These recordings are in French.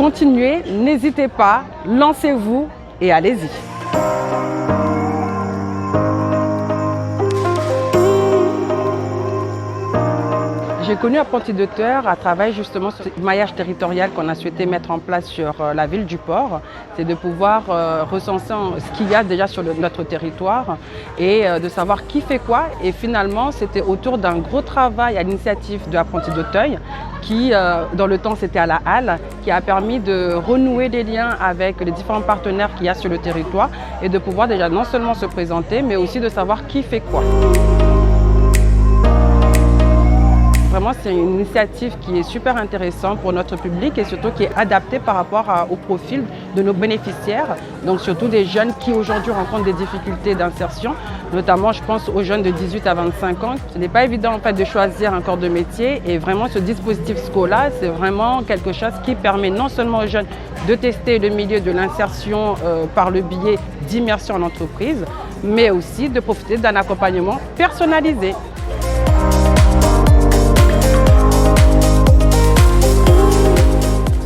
continuez, n'hésitez pas, lancez-vous et allez-y. J'ai connu Apprenti Docteur à travers justement ce maillage territorial qu'on a souhaité mettre en place sur la ville du Port. C'est de pouvoir recenser ce qu'il y a déjà sur notre territoire et de savoir qui fait quoi. Et finalement, c'était autour d'un gros travail à l'initiative de Apprenti d'Auteuil qui, dans le temps, c'était à la Halle, qui a permis de renouer des liens avec les différents partenaires qu'il y a sur le territoire et de pouvoir déjà non seulement se présenter, mais aussi de savoir qui fait quoi. Vraiment, c'est une initiative qui est super intéressante pour notre public et surtout qui est adaptée par rapport au profil de nos bénéficiaires. Donc surtout des jeunes qui aujourd'hui rencontrent des difficultés d'insertion. Notamment, je pense aux jeunes de 18 à 25 ans. Ce n'est pas évident en fait de choisir un corps de métier et vraiment ce dispositif Scola, c'est vraiment quelque chose qui permet non seulement aux jeunes de tester le milieu de l'insertion par le biais d'immersion en entreprise, mais aussi de profiter d'un accompagnement personnalisé.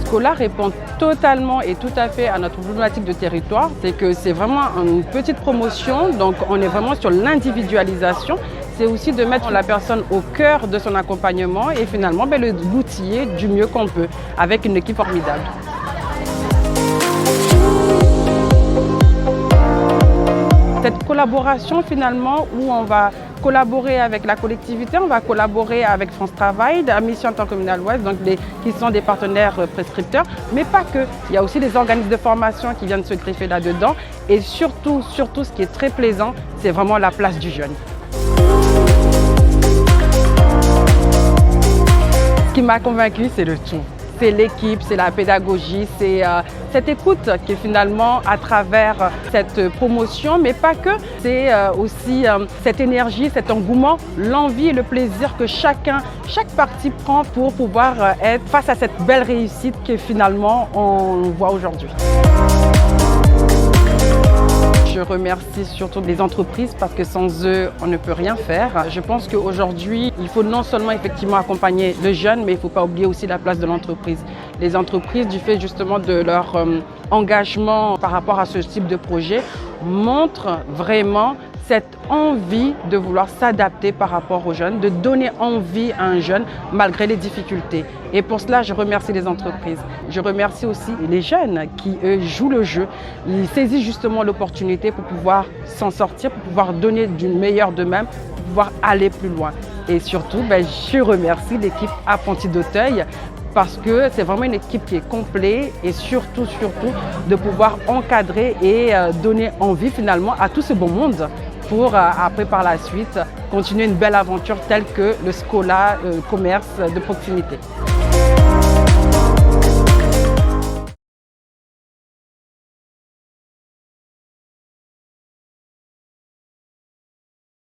Scola répond totalement et tout à fait à notre problématique de territoire. C'est que c'est vraiment une petite promotion, donc on est vraiment sur l'individualisation. C'est aussi de mettre la personne au cœur de son accompagnement et finalement l'outiller du mieux qu'on peut avec une équipe formidable. Cette collaboration finalement où on va collaborer avec la collectivité, on va collaborer avec France Travail, la mission intercommunale Ouest, donc qui sont des partenaires prescripteurs, mais pas que. Il y a aussi des organismes de formation qui viennent se greffer là-dedans et surtout, ce qui est très plaisant, c'est vraiment la place du jeune. Ce qui m'a convaincue, c'est le tout. C'est l'équipe, c'est la pédagogie, c'est cette écoute qui est finalement à travers cette promotion, mais pas que. C'est aussi cette énergie, cet engouement, l'envie et le plaisir que chaque partie prend pour pouvoir être face à cette belle réussite que finalement on voit aujourd'hui. Je remercie surtout les entreprises parce que sans eux, on ne peut rien faire. Je pense qu'aujourd'hui, il faut non seulement effectivement accompagner le jeune, mais il ne faut pas oublier aussi la place de l'entreprise. Les entreprises, du fait justement de leur engagement par rapport à ce type de projet, montrent vraiment cette envie de vouloir s'adapter par rapport aux jeunes, de donner envie à un jeune malgré les difficultés. Et pour cela, je remercie les entreprises. Je remercie aussi les jeunes qui, eux, jouent le jeu. Ils saisissent justement l'opportunité pour pouvoir s'en sortir, pour pouvoir donner du meilleur d'eux-mêmes, pour pouvoir aller plus loin. Et surtout, je remercie l'équipe Apprenti d'Auteuil parce que c'est vraiment une équipe qui est complète et surtout de pouvoir encadrer et donner envie finalement à tout ce beau monde pour après par la suite continuer une belle aventure telle que le Scola commerce de proximité.